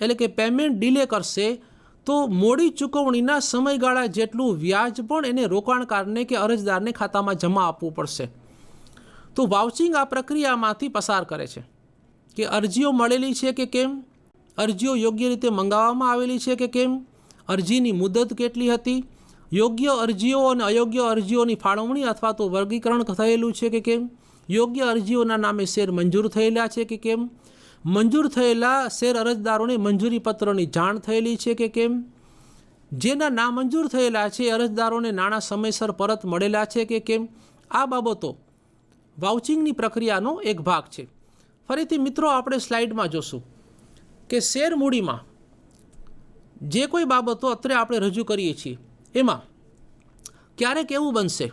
એટલે કે payment delay કરશે તો મોડી ચૂકવણીના સમયગાળા જેટલું વ્યાજ પણ એને રોકાણકારને કે અરજદારને ખાતામાં જમા આપવું પડશે। તો વાઉચિંગ આ પ્રક્રિયામાંથી પસાર કરે છે કે અરજીઓ મળેલી છે કે કેમ, અરજીઓ યોગ્ય રીતે મંગાવવામાં આવેલી છે કે કેમ, અરજીની મુદત કેટલી હતી, યોગ્ય અરજીઓ અને અયોગ્ય અરજીઓની ફાળવણી અથવા તો વર્ગીકરણ થયેલું છે કે કેમ, યોગ્ય અરજીઓના નામે શેર મંજૂર થયેલા છે કે કેમ, મંજૂર થયેલા શેર અરજદારોને મંજૂરી પત્રોની જાણ થયેલી છે કે કેમ, જેના નામંજૂર થયેલા છે અરજદારોને નાણાં સમયસર પરત મળેલા છે કે કેમ। આ બાબતો વાઉચિંગની પ્રક્રિયાનો એક ભાગ છે। ફરીથી મિત્રો આપણે સ્લાઇડમાં જોશું કે શેર મૂડીમાં જે કોઈ બાબતો અત્રે આપણે રજૂ કરીએ છીએ એમાં ક્યારેક એવું બનશે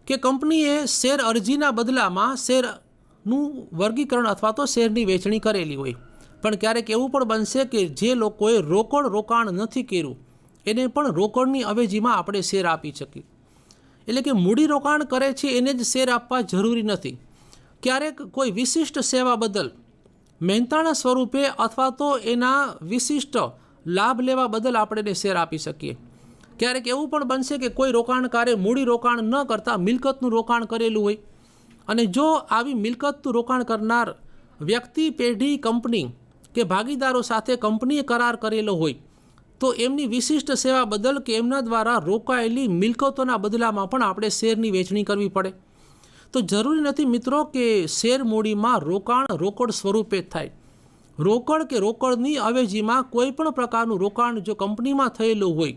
કે કંપનીએ શેર અરજીના બદલામાં શેરનું વર્ગીકરણ અથવા તો શેરની વેચણી કરેલી હોય, પણ ક્યારેક એવું પણ બનશે કે જે લોકોએ રોકડ રોકાણ નથી કર્યું એને પણ રોકડની અવેજીમાં આપણે શેર આપી શકીએ। એટલે કે મૂડી રોકાણ કરે છે એને જ શેર આપવા જરૂરી નથી। ક્યારેક કોઈ વિશિષ્ટ સેવા બદલ મહેનતાણા સ્વરૂપે અથવા તો એના વિશિષ્ટ લાભ લેવા બદલ આપણે એને શેર આપી શકીએ। ક્યારેક એવું પણ બનશે કે કોઈ રોકાણકારે મૂડી રોકાણ ન કરતાં મિલકતનું રોકાણ કરેલું હોય અને જો આવી મિલકતનું રોકાણ કરનાર વ્યક્તિ, પેઢી, કંપની કે ભાગીદારો સાથે કંપનીએ કરાર કરેલો હોય તો એમની વિશિષ્ટ સેવા બદલ કે એમના દ્વારા રોકાયેલી મિલકતોના બદલામાં પણ આપણે શેરની વેચણી કરવી પડે। તો જરૂરી નથી મિત્રો કે શેર મૂડીમાં રોકાણ રોકડ સ્વરૂપે જ થાય। રોકડ કે રોકડની અવેજીમાં કોઈ પણ પ્રકારનું રોકાણ જો કંપનીમાં થયેલું હોય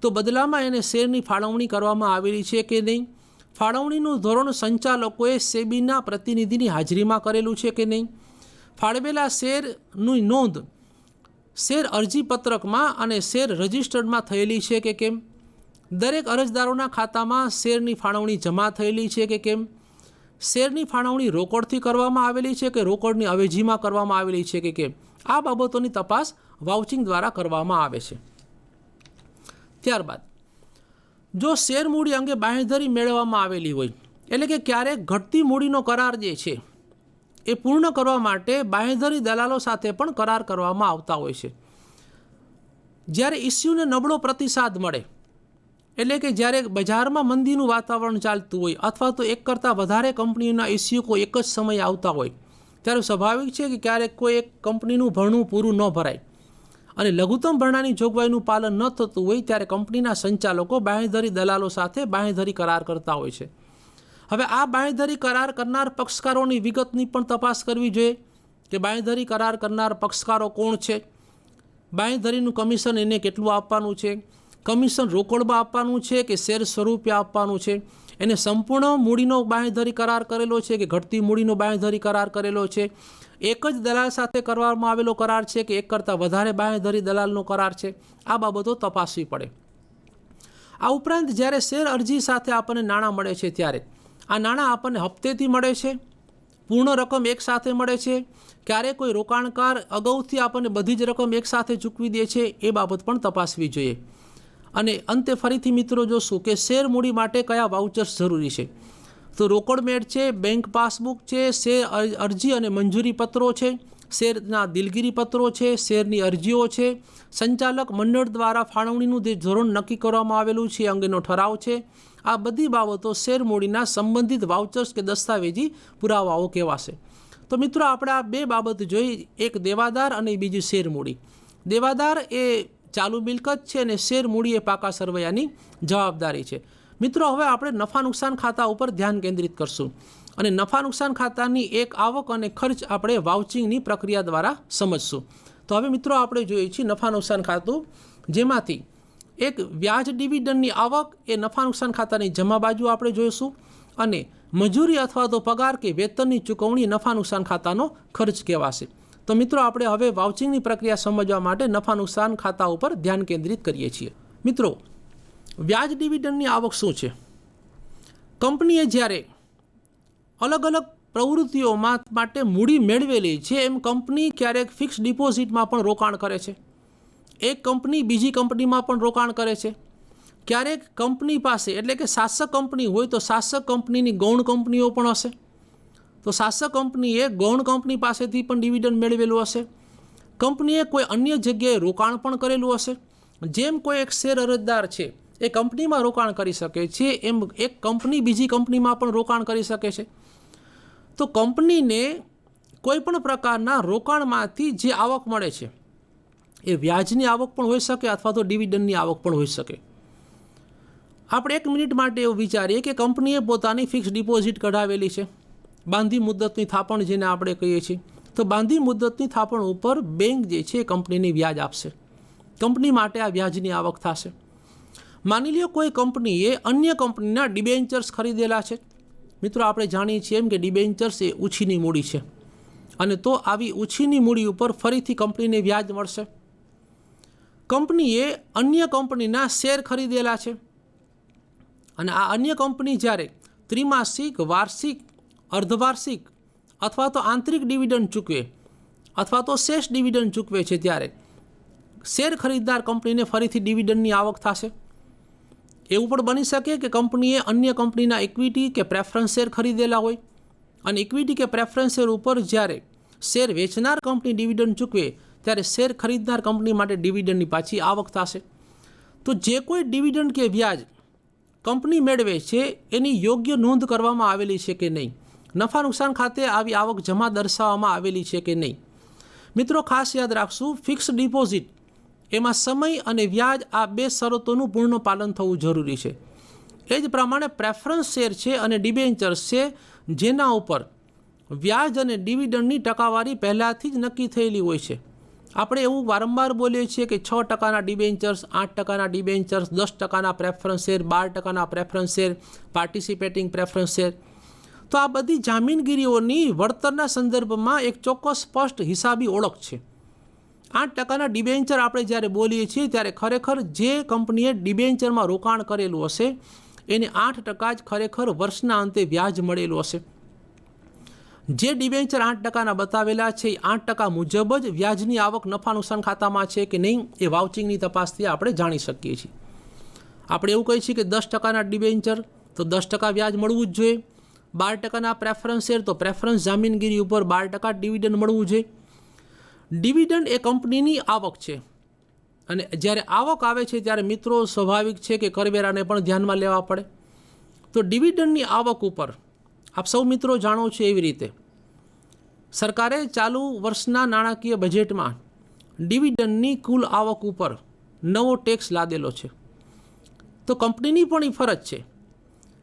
તો બદલામાં એને શેરની ફાળવણી કરવામાં આવેલી છે કે નહીં, ફાળવણીનું ધોરણ સંચાલકોએ સેબીના પ્રતિનિધિની હાજરીમાં કરેલું છે કે નહીં, ફાળવેલા શેરની નોંધ શેર અરજીપત્રકમાં અને શેર રજિસ્ટર્ડમાં થયેલી છે કે કેમ, દરેક અરજદારોના ખાતામાં શેરની ફાળવણી જમા થયેલી છે કે કેમ, શેરની ફાળવણી રોકડથી કરવામાં આવેલી છે કે રોકડની અવેજીમાં કરવામાં આવેલી છે કે કેમ, આ બાબતોની તપાસ વાઉચિંગ દ્વારા કરવામાં આવે છે। ત્યારબાદ જો શેર મૂડી અંગે બાંહેધરી મેળવવામાં આવેલી હોય એટલે કે ક્યારેક ઘટતી મૂડીનો કરાર જે છે એ પૂર્ણ કરવા માટે બાંહેધરી દલાલો સાથે પણ કરાર કરવામાં આવતા હોય છે। જ્યારે ઇસ્યુને નબળો પ્રતિસાદ મળે એટલે કે જ્યારે બજારમાં મંદીનું વાતાવરણ ચાલતું હોય અથવા તો એક કરતાં વધારે કંપનીઓના ઇસ્યુ કોઈ એક જ સમયે આવતા હોય ત્યારે સ્વાભાવિક છે કે ક્યારેક કોઈ એક કંપનીનું ભરણું પૂરું ન ભરાય અને લઘુત્તમ ભરણાની જોગવાઈનું પાલન ન થતું હોય ત્યારે કંપનીના સંચાલકો બાંહેધરી દલાલો સાથે બાંહેધરી કરાર કરતા હોય છે। હવે આ બાંહેધરી કરાર કરનાર પક્ષકારોની વિગતની પણ તપાસ કરવી જોઈએ કે બાંહેધરી કરાર કરનાર પક્ષકારો કોણ છે, બાંહેધરીનું કમિશન એને કેટલું આપવાનું છે, કમિશન રોકડમાં આપવાનું છે કે શેર સ્વરૂપે આપવાનું છે, એને સંપૂર્ણ મૂડીનો બાંહેધરી કરાર કરેલો છે કે ઘટતી મૂડીનો બાંહેધરી કરાર કરેલો છે, એક જ દલાલ સાથે કરવામાં આવેલો કરાર છે કે એક કરતાં વધારે બાંહેધરી દલાલનો કરાર છે, આ બાબતો તપાસવી પડે। આ ઉપરાંત જ્યારે શેર અરજી સાથે આપણને નાણાં મળે છે ત્યારે આ નાણાં આપણને હપ્તેથી મળે છે, પૂર્ણ રકમ એકસાથે મળે છે, ક્યારે કોઈ રોકાણકાર અગાઉથી આપણને બધી જ રકમ એકસાથે ચૂકવી દે છે, એ બાબત પણ તપાસવી જોઈએ। અને અંતે ફરીથી મિત્રો જોશું કે શેર મૂડી માટે કયા વાઉચર્સ જરૂરી છે। તો રોકડમેળ છે, બેંક પાસબુક છે, શેર અરજી અને મંજૂરી પત્રો છે, શેરના દિલગીરી પત્રો છે, શેરની અરજીઓ છે, સંચાલક મંડળ દ્વારા ફાળવણીનું જે ધોરણ નક્કી કરવામાં આવેલું છે એ અંગેનો ઠરાવ છે। આ બધી બાબતો શેર મૂડીના સંબંધિત વાઉચર્સ કે દસ્તાવેજી પુરાવાઓ કહેવાશે। તો મિત્રો આપણે આ બે બાબત જોઈ, એક દેવાદાર અને બીજી શેર મૂડી। દેવાદાર એ ચાલુ મિલકત છે અને શેર મૂડી એ પાકા સરવૈયાની જવાબદારી છે। મિત્રો હવે આપણે નફા નુકસાન ખાતા ઉપર ધ્યાન કેન્દ્રિત કરશું અને નફા નુકસાન ખાતાની એક આવક અને ખર્ચ આપણે વાઉચિંગની પ્રક્રિયા દ્વારા સમજશું। તો હવે મિત્રો આપણે જોઈએ છીએ નફા નુકસાન ખાતું, જેમાંથી એક વ્યાજ ડિવિડન્ડની આવક એ નફા નુકસાન ખાતાની જમા બાજુ આપણે જોઈશું અને મજૂરી અથવા તો પગાર કે વેતનની ચૂકવણી નફા નુકસાન ખાતાનો ખર્ચ કહેવાશે। તો મિત્રો આપણે હવે વાઉચિંગની પ્રક્રિયા સમજવા માટે નફા નુકસાન ખાતા ઉપર ધ્યાન કેન્દ્રિત કરીએ છીએ। મિત્રો વ્યાજ ડિવિડન્ડની આવક શું છે? કંપનીએ જ્યારે અલગ અલગ પ્રવૃત્તિઓમાં માટે મૂડી મેળવેલી છે એમ કંપની ક્યારેક ફિક્સ ડિપોઝિટમાં પણ રોકાણ કરે છે, એક કંપની બીજી કંપનીમાં પણ રોકાણ કરે છે, ક્યારેક કંપની પાસે એટલે કે શાસક કંપની હોય તો શાસક કંપનીની ગૌણ કંપનીઓ પણ હશે, તો શાસક કંપનીએ ગૌણ કંપની પાસેથી પણ ડિવિડન્ડ મેળવેલું હશે, કંપનીએ કોઈ અન્ય જગ્યાએ રોકાણ પણ કરેલું હશે. જેમ કોઈ એક શેર અરજદાર છે એ કંપનીમાં રોકાણ કરી શકે છે, એમ એક કંપની બીજી કંપનીમાં પણ રોકાણ કરી શકે છે. તો કંપનીને કોઈ પણ પ્રકારના રોકાણમાંથી જે આવક મળે છે એ વ્યાજની આવક પણ હોઈ શકે અથવા તો ડિવિડન્ડની આવક પણ હોઈ શકે. આપણે 1 મિનિટ માટે એવું વિચારીએ કે કંપનીએ પોતાની ફિક્સ ડિપોઝિટ કઢાવેલી છે, બાંધી મુદ્દતની થાપણ જેને આપણે કહીએ છીએ. તો બાંધી મુદ્દતની થાપણ ઉપર બેંક જે છે એ કંપનીને વ્યાજ આપશે. કંપની માટે આ વ્યાજની આવક થશે. માની લો કોઈ કંપનીએ અન્ય કંપનીના ડિબેન્ચર્સ ખરીદેલા છે. મિત્રો, આપણે જાણીએ છીએ એમ કે ડિબેન્ચર્સ એ ઉછીની મૂડી છે, અને તો આવી ઉછીની મૂડી ઉપર ફરીથી કંપનીને વ્યાજ મળશે. કંપનીએ અન્ય કંપનીના શેર ખરીદેલા છે, અને આ અન્ય કંપની જ્યારે ત્રિમાસિક, વાર્ષિક, અર્ધવાર્ષિક અથવા તો આંતરિક ડિવિડન્ડ ચૂકવે અથવા તો શેષ ડિવિડન્ડ ચૂકવે છે, ત્યારે શેર ખરીદદાર કંપનીને ફરીથી ડિવિડન્ડની આવક થશે. એવું પણ બની શકે કે કંપનીએ અન્ય કંપનીના ઇક્વિટી કે પ્રેફરન્સ શેર ખરીદેલા હોય, અને ઇક્વિટી કે પ્રેફરન્સ શેર ઉપર જ્યારે શેર વેચનાર કંપની ડિવિડન્ડ ચૂકવે ત્યારે શેર ખરીદનાર કંપની માટે ડિવિડન્ડની પાછી આવક થશે. તો જે કોઈ ડિવિડન્ડ કે વ્યાજ કંપની મેળવે છે એની યોગ્ય નોંધ કરવામાં આવેલી છે કે નહીં, નફા નુકસાન ખાતે આવી આવક જમા દર્શાવવામાં આવેલી છે કે નહીં. મિત્રો, ખાસ યાદ રાખશું, ફિક્સ ડિપોઝિટ એમાં સમય અને વ્યાજ આ 2 શરતોનું પૂર્ણ પાલન થવું જરૂરી છે. એ જ પ્રમાણે પ્રેફરન્સ શેર છે અને ડિબેન્ચર્સ છે, જેના ઉપર વ્યાજ અને ડિવિડન્ડની ટકાવારી પહેલાંથી જ નક્કી થયેલી હોય છે. આપણે એવું વારંવાર બોલીએ છીએ કે 6% debentures, 8% debentures, 10% preference share, 12% preference share, participating preference share. તો આ બધી જામીનગીરીઓની વળતરના સંદર્ભમાં એક ચોક્કસ સ્પષ્ટ હિસાબી ઓળખ છે. 8% ડિબેન્ચર આપણે જ્યારે બોલીએ છીએ ત્યારે ખરેખર જે કંપનીએ ડિબેન્ચરમાં રોકાણ કરેલું હશે એને 8% જ ખરેખર વર્ષના અંતે વ્યાજ મળેલું હશે. જે ડિબેન્ચર 8%ના બતાવેલા છે એ 8% મુજબ જ વ્યાજની આવક નફા નુકસાન ખાતામાં છે કે નહીં એ વાઉચિંગની તપાસથી આપણે જાણી શકીએ છીએ. આપણે એવું કહીએ છીએ કે 10%ના ડિબેન્ચર તો 10% વ્યાજ મળવું જ જોઈએ. 12%ના પ્રેફરન્સ શેર તો પ્રેફરન્સ જામીનગીરી ઉપર 12% ડિવિડન્ડ મળવું જોઈએ. ડિવિડન્ડ એ કંપનીની આવક છે, અને જ્યારે આવક આવે છે ત્યારે મિત્રો સ્વાભાવિક છે કે કરવેરાને પણ ધ્યાનમાં લેવા પડે. તો ડિવિડન્ડની આવક ઉપર આપ સૌ મિત્રો જાણો છો એવી રીતે સરકારે ચાલુ વર્ષના નાણાકીય બજેટમાં ડિવિડન્ડની કુલ આવક ઉપર નવો ટેક્સ લાદેલો છે. તો કંપનીની પણ એ ફરજ છે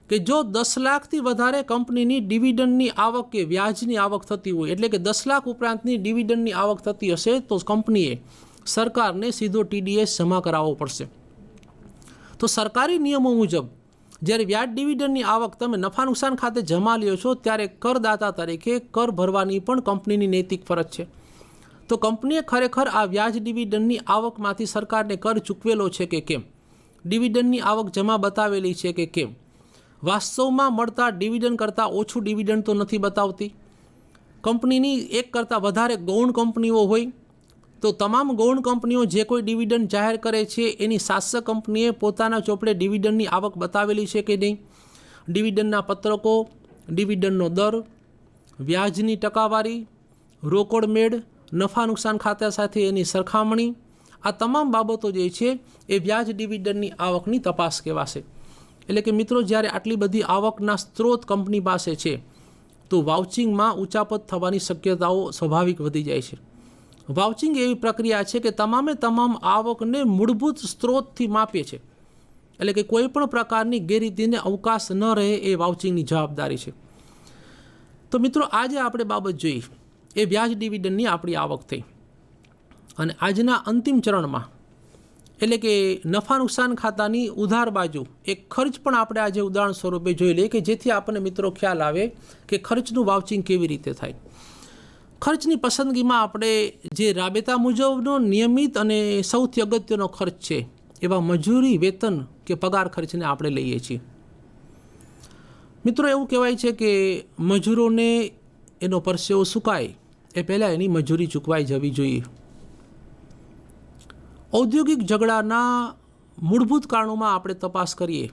કે જો 10 લાખથી વધારે કંપનીની ડિવિડન્ડની આવક કે વ્યાજની આવક થતી હોય, એટલે કે 10 લાખ ઉપરાંતની ડિવિડન્ડની આવક થતી હશે, તો કંપનીએ સરકારને સીધો TDS જમા કરાવવો પડશે. તો સરકારી નિયમો મુજબ જ્યારે વ્યાજ ડિવિડન્ડની આવક તમે નફા નુકસાન ખાતે જમા લ્યો છો ત્યારે કરદાતા તરીકે કર ભરવાની પણ કંપનીની નૈતિક ફરજ છે. તો કંપનીએ ખરેખર આ વ્યાજ ડિવિડન્ડની આવકમાંથી સરકારને કર ચૂકવેલો છે કે કેમ, ડિવિડન્ડની આવક જમા બતાવેલી છે કે કેમ, વાસ્તવમાં મળતા ડિવિડન્ડ કરતાં ઓછું ડિવિડન્ડ તો નથી બતાવતી. કંપનીની એક કરતાં વધારે ગૌણ કંપનીઓ હોય તો તમામ ગૌણ કંપનીઓ જે કોઈ ડિવિડન્ડ જાહેર કરે છે એની શાસક કંપનીએ પોતાના ચોપડે ડિવિડન્ડની આવક બતાવેલી છે કે નહીં, ડિવિડન્ડના પત્રકો, ડિવિડન્ડનો દર, વ્યાજની ટકાવારી, રોકડ મેળ, નફા નુકસાન ખાતા સાથે એની સરખામણી, આ તમામ બાબતો જે છે એ વ્યાજ ડિવિડન્ડની આવકની તપાસ કહેવાશે. એટલે કે મિત્રો, જ્યારે આટલી બધી આવકના સ્ત્રોત કંપની પાસે છે તો વાઉચિંગમાં ઉચાપત થવાની શક્યતાઓ સ્વાભાવિક વધી જાય છે. વાઉચિંગ એવી પ્રક્રિયા છે કે તમામે તમામ આવકને મૂળભૂત સ્ત્રોતથી માપે છે, એટલે કે કોઈ પણ પ્રકારની ગેરરીતિને અવકાશ ન રહે એ વાઉચિંગની જવાબદારી છે. તો મિત્રો, આજે આપણે બાબત જોઈ એ વ્યાજ ડિવિડન્ડની આપણી આવક થઈ, અને આજના અંતિમ ચરણમાં એટલે કે નફા નુકસાન ખાતાની ઉધાર બાજુ એક ખર્ચ પણ આપણે આજે ઉદાહરણ સ્વરૂપે જોઈ લઈએ કે જેથી આપણને મિત્રો ખ્યાલ આવે કે ખર્ચનું વાઉચિંગ કેવી રીતે થાય. ખર્ચની પસંદગીમાં આપણે જે રાબેતા મુજબનો નિયમિત અને સૌથી અગત્યનો ખર્ચ છે એવા મજૂરી, વેતન કે પગાર ખર્ચને આપણે લઈએ છીએ. મિત્રો, એવું કહેવાય છે કે મજૂરોને એનો પરસેવો સુકાય એ પહેલાં એની મજૂરી ચૂકવાઈ જવી જોઈએ. ઔદ્યોગિક ઝઘડાના મૂળભૂત કારણોમાં આપણે તપાસ કરીએ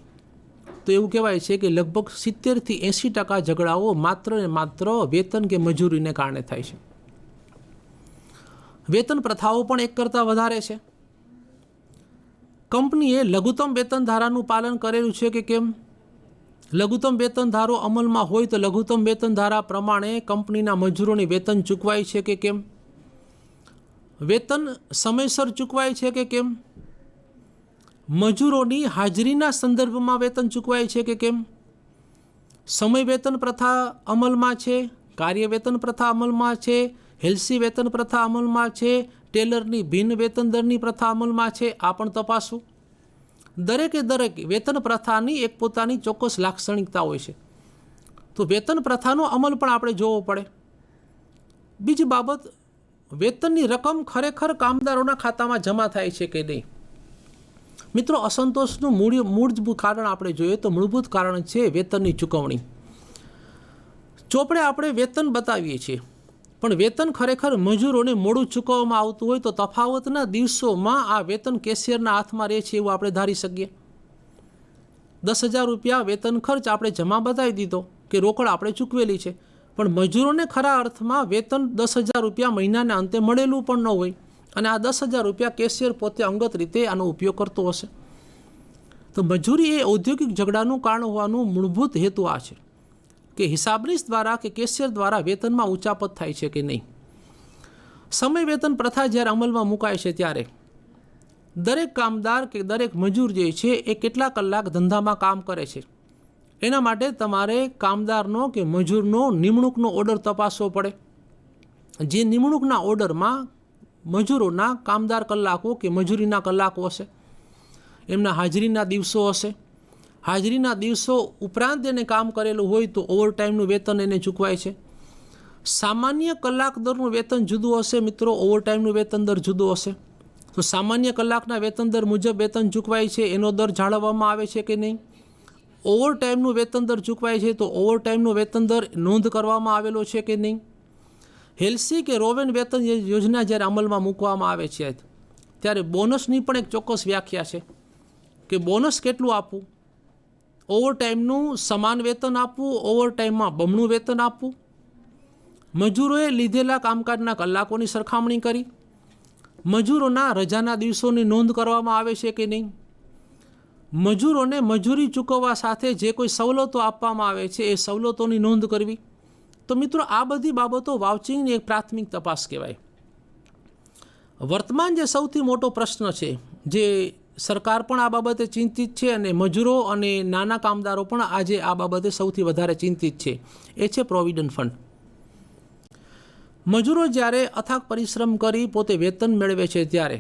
તો એવું કહેવાય છે કે લગભગ 70થી 80% ઝઘડાઓ માત્ર ને માત્ર વેતન કે મજૂરીને કારણે થાય છે. વેતન પ્રથાઓ પણ એક કરતાં વધારે છે. કંપનીએ લઘુત્તમ વેતન ધારાનું પાલન કરેલું છે કે કેમ? લઘુત્તમ વેતન ધારો અમલમાં હોય તો લઘુત્તમ વેતન ધારા પ્રમાણે કંપનીના મજૂરોની વેતન ચૂકવાય છે કે કેમ? વેતન સમયસર ચૂકવાય છે કે કેમ? મજૂરોની હાજરીના સંદર્ભમાં વેતન ચૂકવાય છે કે કેમ? સમય વેતન પ્રથા અમલમાં છે, કાર્ય વેતન પ્રથા અમલમાં છે, હેલ્સી વેતન પ્રથા અમલમાં છે, ટેલરની ભિન્ન વેતન દરની પ્રથા અમલમાં છે. આ પણ તપાસવું. દરેકે દરેક વેતન પ્રથાની એક પોતાની ચોક્કસ લાક્ષણિકતા હોય છે, તો વેતન પ્રથાનો અમલ પણ આપણે જોવો પડે. બીજી બાબત, વેતનની રકમ ખરેખર કામદારોના ખાતામાં જમા થાય છે કે નહીં? મિત્રો, અસંતોષનું મૂળભૂત કારણ આપણે જોઈએ તો મૂળભૂત કારણ છે વેતનની ચૂકવણી. ચોપડે આપણે વેતન બતાવીએ છીએ, પણ વેતન ખરેખર મજૂરોને મોડું ચૂકવવામાં આવતું હોય તો તફાવતના દિવસોમાં આ વેતન કેશિયરના હાથમાં રહે છે એવું આપણે ધારી શકીએ. 10,000 રૂપિયા વેતન ખર્ચ આપણે જમા બતાવી દીધો કે રોકડ આપણે ચૂકવેલી છે, પણ મજૂરોને ખરા અર્થમાં વેતન 10,000 રૂપિયા મહિનાના અંતે મળેલું પણ ન હોય, અને આ 10,000 રૂપિયા કેશિયર પોતે અંગત રીતે આનો ઉપયોગ કરતો હશે. તો મજૂરી એ ઔદ્યોગિક ઝઘડાનું કારણ હોવાનું મૂળભૂત હેતુ આ છે કે હિસાબનીશ દ્વારા કે કેશિયર દ્વારા વેતનમાં ઉચાપત થાય છે કે નહીં. સમય વેતન પ્રથા જ્યારે અમલમાં મુકાય છે ત્યારે દરેક કામદાર કે દરેક મજૂર જે છે એ કેટલા કલાક ધંધામાં કામ કરે છે, એના માટે તમારે કામદારનો કે મજૂરનો નિમણૂકનો ઓર્ડર તપાસવો પડે. જે નિમણૂકના ઓર્ડરમાં મજૂરોના કામદાર કલાકો કે મજૂરીના કલાકો હશે, એમના હાજરીના દિવસો હશે. હાજરીના દિવસો ઉપરાંત એને કામ કરેલું હોય તો ઓવરટાઈમનું વેતન એને ચૂકવાય છે. સામાન્ય કલાક દરનું વેતન જુદું હશે મિત્રો, ઓવરટાઈમનું વેતન દર જુદો હશે. તો સામાન્ય કલાકના વેતન દર મુજબ વેતન ચૂકવાય છે, એનો દર જાળવવામાં આવે છે કે નહીં? ઓવરટાઈમનું વેતન દર ચૂકવાય છે તો ઓવરટાઈમનું વેતન દર નોંધ કરવામાં આવેલો છે કે નહીં? હેલ્સી કે રોવેન વેતન યોજના જ્યારે અમલમાં મૂકવામાં આવે છે ત્યારે બોનસની પણ એક ચોક્કસ વ્યાખ્યા છે કે બોનસ કેટલું આપવું, ઓવરટાઈમનું સમાન વેતન આપવું, ઓવરટાઈમમાં બમણું વેતન આપવું. મજૂરોએ લીધેલા કામકાજના કલાકોની સરખામણી કરી મજૂરોના રજાના દિવસોની નોંધ કરવામાં આવે છે કે નહીં? મજૂરોને મજૂરી ચૂકવવા સાથે જે કોઈ સવલતો આપવામાં આવે છે એ સવલતોની નોંધ કરવી. તો મિત્રો, આ બધી બાબતો વાઉચિંગની એક પ્રાથમિક તપાસ કહેવાય. વર્તમાન જે સૌથી મોટો પ્રશ્ન છે, જે સરકાર પણ આ બાબતે ચિંતિત છે અને મજૂરો અને નાના કામદારો પણ આજે આ બાબતે સૌથી વધારે ચિંતિત છે, એ છે પ્રોવિડન્ટ ફંડ. મજૂરો જ્યારે અથાગ પરિશ્રમ કરી પોતે વેતન મેળવે છે ત્યારે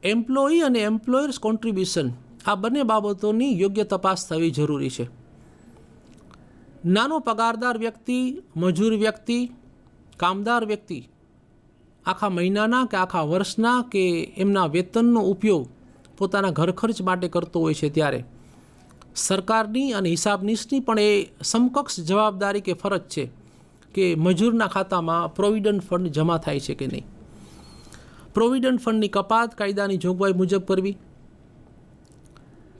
એમ્પ્લોયી અને એમ્પ્લોયર્સ કોન્ટ્રીબ્યુશન આ બંને બાબતોની યોગ્ય તપાસ થવી જરૂરી છે. નાનો પગારદાર વ્યક્તિ, મજૂર વ્યક્તિ, કામદાર વ્યક્તિ આખા મહિનાના કે આખા વર્ષના કે એમના વેતનનો ઉપયોગ પોતાના ઘર ખર્ચ માટે કરતો હોય છે ત્યારે સરકારની અને હિસાબનીશની પણ એ સમકક્ષ જવાબદારી કે ફરજ છે કે મજૂરના ખાતામાં પ્રોવિડન્ટ ફંડ જમા થાય છે કે નહીં. પ્રોવિડન્ટ ફંડની કપાત કાયદાની જોગવાઈ મુજબ કરવી.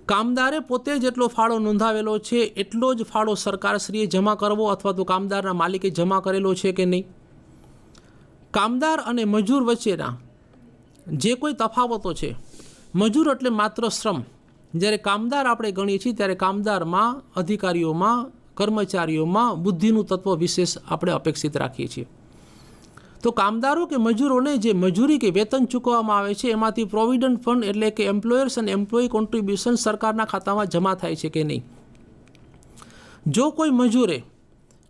કામદારે પોતે જેટલો ફાળો નોંધાવેલો છે એટલો જ ફાળો સરકારશ્રીએ જમા કરવો અથવા તો કામદારના માલિકે જમા કરેલો છે કે નહીં. કામદાર અને મજૂર વચ્ચેના જે કોઈ તફાવતો છે, મજૂર એટલે માત્ર શ્રમ, જ્યારે કામદાર આપણે ગણીએ છીએ ત્યારે કામદારમાં અધિકારીઓમાં, કર્મચારીઓમાં બુદ્ધિનું તત્વ વિશેષ આપણે અપેક્ષિત રાખીએ છીએ. તો કામદારો કે મજૂરોને જે મજૂરી કે વેતન ચૂકવવામાં આવે છે એમાંથી પ્રોવિડન્ટ ફંડ એટલે કે એમ્પ્લોયર્સ અને એમ્પ્લોયી કોન્ટ્રીબ્યુશન સરકારના ખાતામાં જમા થાય છે કે નહીં. જો કોઈ મજૂરે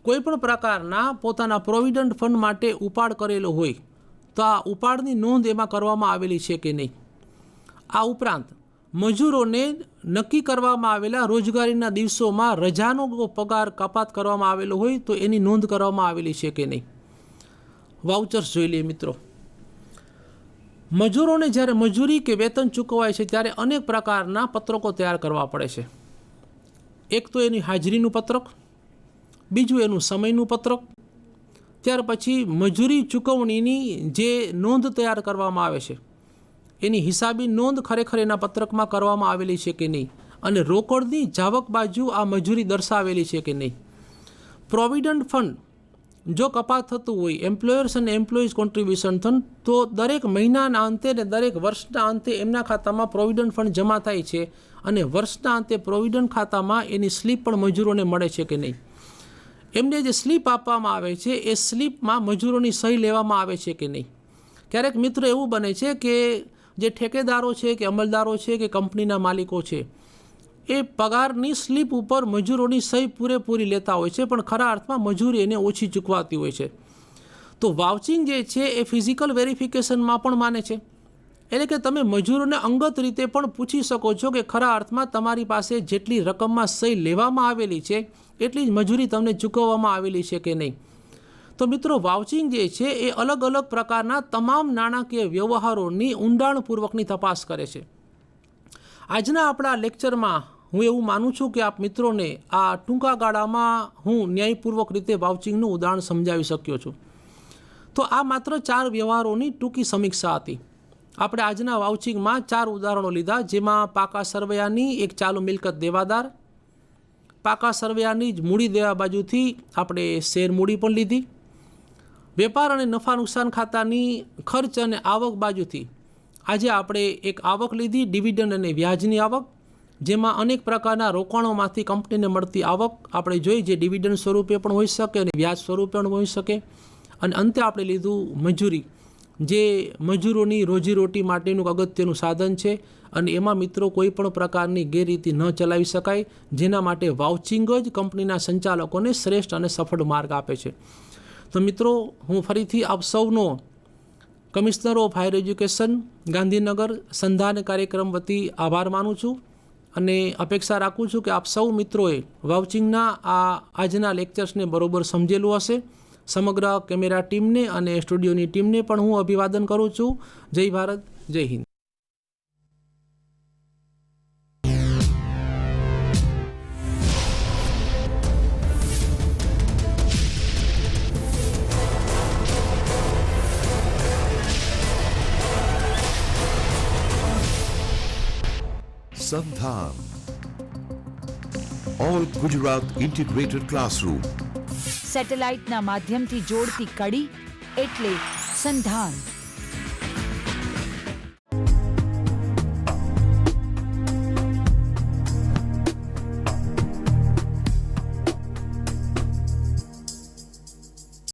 કોઈ પણ પ્રકારના પોતાના પ્રોવિડન્ટ ફંડ માટે ઉપાડ કરેલો હોય તો આ ઉપાડની નોંધ એમાં કરવામાં આવેલી છે કે નહીં. આ ઉપરાંત મજૂરોને નક્કી કરવામાં આવેલા રોજગારીના દિવસોમાં રજાનો પગાર કપાત કરવામાં આવેલો હોય તો એની નોંધ કરવામાં આવેલી છે કે નહીં. વાઉચર્સ જોઈ લઈએ મિત્રો. મજૂરોને જ્યારે મજૂરી કે વેતન ચૂકવાય છે ત્યારે અનેક પ્રકારના પત્રકો તૈયાર કરવા પડે છે. એક તો એની હાજરીનું પત્રક, બીજું એનું સમયનું પત્રક, ત્યાર પછી મજૂરી ચૂકવણીની જે નોંધ તૈયાર કરવામાં આવે છે એની હિસાબી નોંધ ખરેખર એના પત્રકમાં કરવામાં આવેલી છે કે નહીં, અને રોકડની જાવક બાજુ આ મજૂરી દર્શાવેલી છે કે નહીં. પ્રોવિડન્ટ ફંડ જો કપાત થતું હોય એમ્પ્લોયર્સ અને એમ્પ્લોઈઝ કોન્ટ્રીબ્યુશન તો દરેક મહિનાના અંતે ને દરેક વર્ષના અંતે એમના ખાતામાં પ્રોવિડન્ટ ફંડ જમા થાય છે અને વર્ષના અંતે પ્રોવિડન્ટ ખાતામાં એની સ્લીપ પણ મજૂરોને મળે છે કે નહીં. એમને જે સ્લીપ આપવામાં આવે છે એ સ્લીપમાં મજૂરોની સહી લેવામાં આવે છે કે નહીં. ક્યારેક મિત્રો એવું બને છે કે જે ઠેકેદારો છે કે અમલદારો છે કે કંપનીના માલિકો છે એ પગારની સ્લીપ ઉપર મજૂરોની સહી પૂરેપૂરી લેતા હોય છે, પણ ખરા અર્થમાં મજૂરી એને ઓછી ચૂકવાતી હોય છે. તો વાઉચિંગ જે છે એ ફિઝિકલ વેરિફિકેશનમાં પણ માને છે. એટલે કે તમે મજૂરોને અંગત રીતે પણ પૂછી શકો છો કે ખરા અર્થમાં તમારી પાસે જેટલી રકમમાં સહી લેવામાં આવેલી છે એટલી જ મજૂરી તમને ચૂકવવામાં આવેલી છે કે નહીં. તો મિત્રો વાઉચિંગ જે છે એ અલગ અલગ પ્રકારના તમામ નાણાકીય વ્યવહારોની ઊંડાણપૂર્વકની તપાસ કરે છે. આજના આપણા લેક્ચરમાં હું એવું માનું છું કે આપ મિત્રોને આ ટૂંકા ગાળામાં હું ન્યાયપૂર્વક રીતે વાઉચિંગનું ઉદાહરણ સમજાવી શક્યો છું. તો આ માત્ર 4 વ્યવહારોની ટૂંકી સમીક્ષા હતી. આપણે આજના વાઉચિંગમાં 4 ઉદાહરણો લીધા, જેમાં પાકા સરવૈયાની એક ચાલુ મિલકત દેવાદાર, પાકા સરવૈયાની જ મૂડી દેવા બાજુથી આપણે શેર મૂડી પણ લીધી, વેપાર અને નફા નુકસાન ખાતાની ખર્ચ અને આવક બાજુથી આજે આપણે એક આવક લીધી, ડિવિડન્ડ અને વ્યાજની આવક, જેમાં અનેક પ્રકારના રોકાણોમાંથી કંપનીને મળતી આવક આપણે જોઈ, જે ડિવિડન્ડ સ્વરૂપે પણ હોઈ શકે અને વ્યાજ સ્વરૂપે પણ હોઈ શકે. અને અંતે આપણે લીધું મજૂરી, જે મજૂરોની રોજીરોટી માટેનું અગત્યનું સાધન છે અને એમાં મિત્રો કોઈ પણ પ્રકારની ગેરરીતિ ન ચલાવી શકાય, જેના માટે વાઉચિંગ જ કંપનીના સંચાલકોને શ્રેષ્ઠ અને સફળ માર્ગ આપે છે. તો મિત્રો હું ફરીથી આપ સૌનો commissioner of higher education Gandhinagar સંધાન કાર્યક્રમ વતી આભાર માનું છું અને અપેક્ષા રાખું છું કે આપ સૌ મિત્રોએ વાઉચિંગના આ આજના લેક્ચર્સને બરોબર સમજેલું હશે. સમગ્ર કેમેરા ટીમને અને સ્ટુડિયોની ટીમને પણ હું અભિવાદન કરું છું. જય ભારત, જય Hind. Sandhan All Gujarat Integrated Classroom. સેટેલાઇટના માધ્યમથી જોડતી કડી એટલે સંધાન.